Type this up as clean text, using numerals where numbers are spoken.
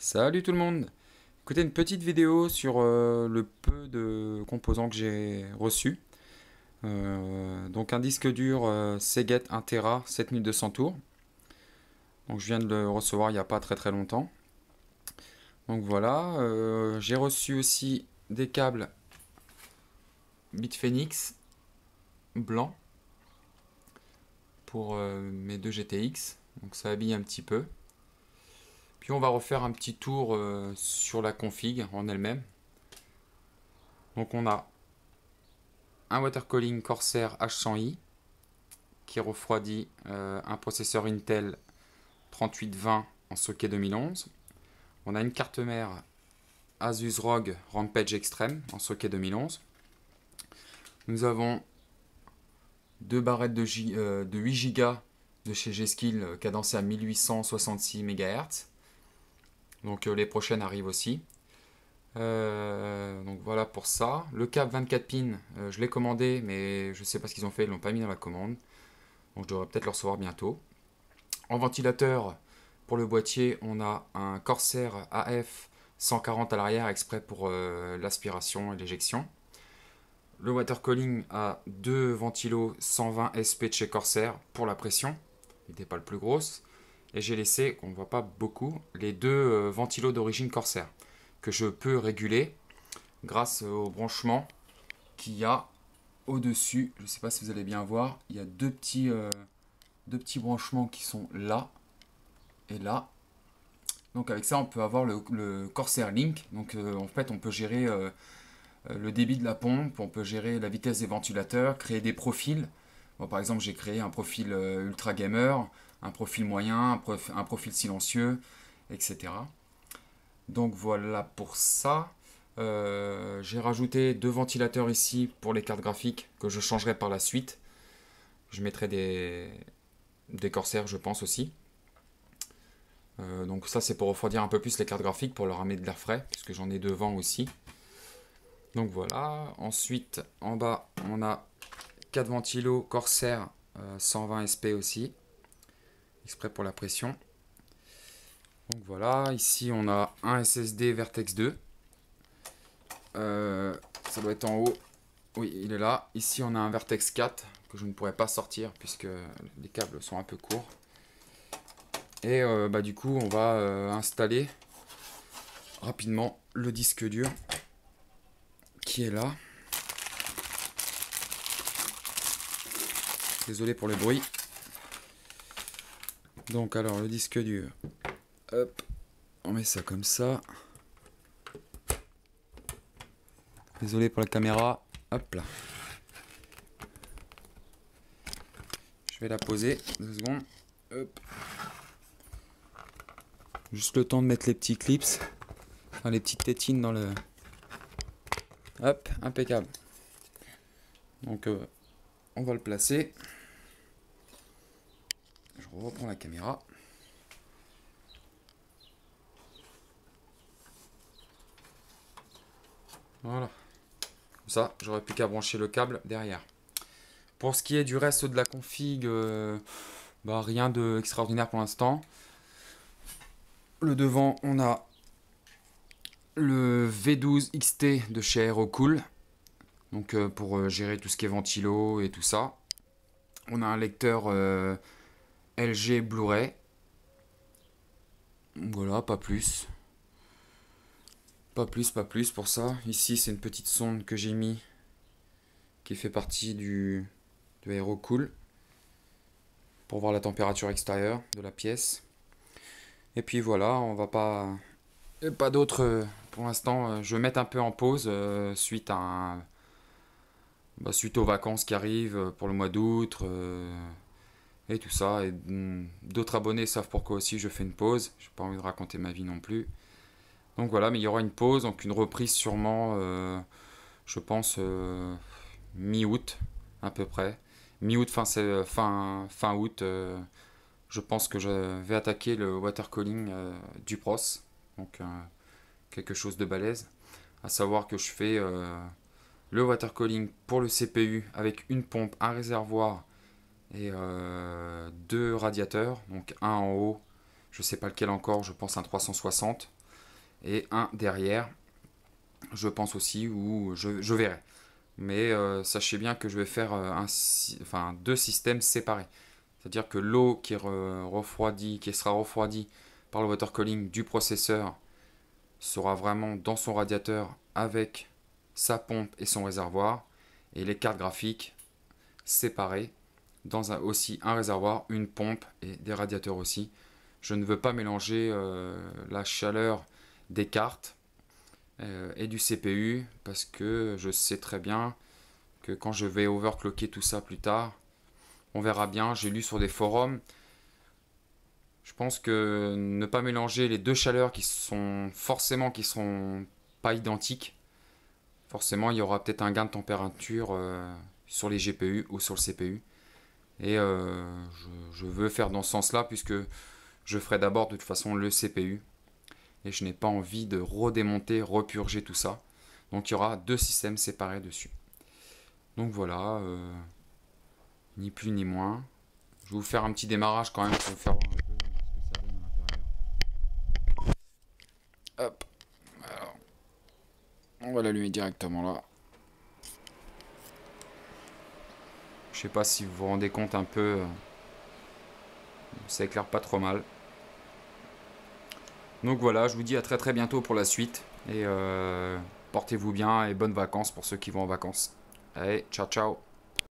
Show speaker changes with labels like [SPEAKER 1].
[SPEAKER 1] Salut tout le monde. Écoutez, une petite vidéo sur le peu de composants que j'ai reçus. Donc un disque dur Seagate 1 Tera 7200 tours. Donc je viens de le recevoir il n'y a pas très longtemps. Donc voilà, j'ai reçu aussi des câbles Bitfenix blancs pour mes deux GTX. Donc ça habille un petit peu. Puis on va refaire un petit tour sur la config en elle-même. Donc on a un water cooling Corsair H100i qui refroidit un processeur Intel 3820 en socket 2011. On a une carte mère Asus ROG Rampage Extreme en socket 2011. Nous avons deux barrettes de 8 Go de chez G-Skill cadencées à 1866 MHz. Donc les prochaines arrivent aussi. Donc voilà pour ça. Le câble 24 pins, je l'ai commandé, mais je sais pas ce qu'ils ont fait, ils l'ont pas mis dans la commande. Donc je devrais peut-être le recevoir bientôt. En ventilateur, pour le boîtier, on a un Corsair AF 140 à l'arrière, exprès pour l'aspiration et l'éjection. Le water cooling a deux ventilos 120 SP de chez Corsair pour la pression. Il n'était pas le plus gros. Et j'ai laissé, qu'on ne voit pas beaucoup, les deux ventilos d'origine Corsair, que je peux réguler grâce au branchement qu'il y a au-dessus. Je ne sais pas si vous allez bien voir, il y a deux petits branchements qui sont là et là. Donc avec ça, on peut avoir le Corsair Link. Donc en fait, on peut gérer le débit de la pompe, on peut gérer la vitesse des ventilateurs, créer des profils. Bon, par exemple, j'ai créé un profil ultra gamer, un profil moyen, un profil silencieux, etc. Donc voilà pour ça. J'ai rajouté deux ventilateurs ici pour les cartes graphiques que je changerai par la suite. Je mettrai des Corsair, je pense aussi. Donc ça, c'est pour refroidir un peu plus les cartes graphiques, pour leur amener de l'air frais, puisque j'en ai devant aussi. Donc voilà. Ensuite, en bas, on a 4 ventilos Corsair 120 SP aussi, exprès pour la pression. Donc voilà, ici on a un SSD Vertex 2. Ça doit être en haut. Oui, il est là. Ici on a un Vertex 4 que je ne pourrais pas sortir puisque les câbles sont un peu courts. Et du coup on va installer rapidement le disque dur qui est là. Désolé pour le bruit. Donc alors le disque dur. Hop, on met ça comme ça. Désolé pour la caméra. Hop là. Je vais la poser 2 secondes. Hop. Juste le temps de mettre les petits clips. Enfin, les petites tétines dans le... Hop, impeccable. Donc on va le placer. Je reprends la caméra. Voilà. Comme ça, j'aurais plus qu'à brancher le câble derrière. Pour ce qui est du reste de la config, rien d'extraordinaire pour l'instant. Le devant, on a le V12 XT de chez Aerocool. Donc pour gérer tout ce qui est ventilo et tout ça. On a un lecteur LG Blu-ray. Voilà, pas plus. Pas plus pour ça. Ici, c'est une petite sonde que j'ai mis qui fait partie de Aerocool pour voir la température extérieure de la pièce. Et puis voilà, on va pas... Pas d'autres pour l'instant. Je vais mettre un peu en pause suite aux vacances qui arrivent pour le mois d'août et tout ça. Et d'autres abonnés savent pourquoi aussi je fais une pause. J'ai pas envie de raconter ma vie non plus. Donc voilà, mais il y aura une pause, donc une reprise sûrement, je pense, mi-août à peu près. Mi-août, fin août, je pense que je vais attaquer le water cooling du Pros. Donc quelque chose de balèze. À savoir que je fais le water cooling pour le CPU avec une pompe, un réservoir et deux radiateurs. Donc un en haut, je sais pas lequel encore, je pense un 360. et un derrière, je pense aussi, ou je verrai. Mais sachez bien que je vais faire deux systèmes séparés. C'est-à-dire que l'eau qui sera refroidie par le water cooling du processeur sera vraiment dans son radiateur avec sa pompe et son réservoir, et les cartes graphiques séparées dans aussi un réservoir, une pompe et des radiateurs aussi. Je ne veux pas mélanger la chaleur des cartes et du CPU, parce que je sais très bien que quand je vais overclocker tout ça plus tard, on verra bien. J'ai lu sur des forums, je pense que ne pas mélanger les deux chaleurs qui seront pas identiques, forcément il y aura peut-être un gain de température sur les GPU ou sur le CPU. Et je veux faire dans ce sens-là, puisque je ferai d'abord de toute façon le CPU. Et je n'ai pas envie de redémonter, repurger tout ça. Donc il y aura deux systèmes séparés dessus. Donc voilà, ni plus ni moins. Je vais vous faire un petit démarrage quand même pour vous faire voir un peu ce que ça donne à l'intérieur. Hop, alors, on va l'allumer directement là. Je sais pas si vous vous rendez compte un peu, ça éclaire pas trop mal. Donc voilà, je vous dis à très très bientôt pour la suite. Et portez-vous bien et bonnes vacances pour ceux qui vont en vacances. Allez, ciao ciao.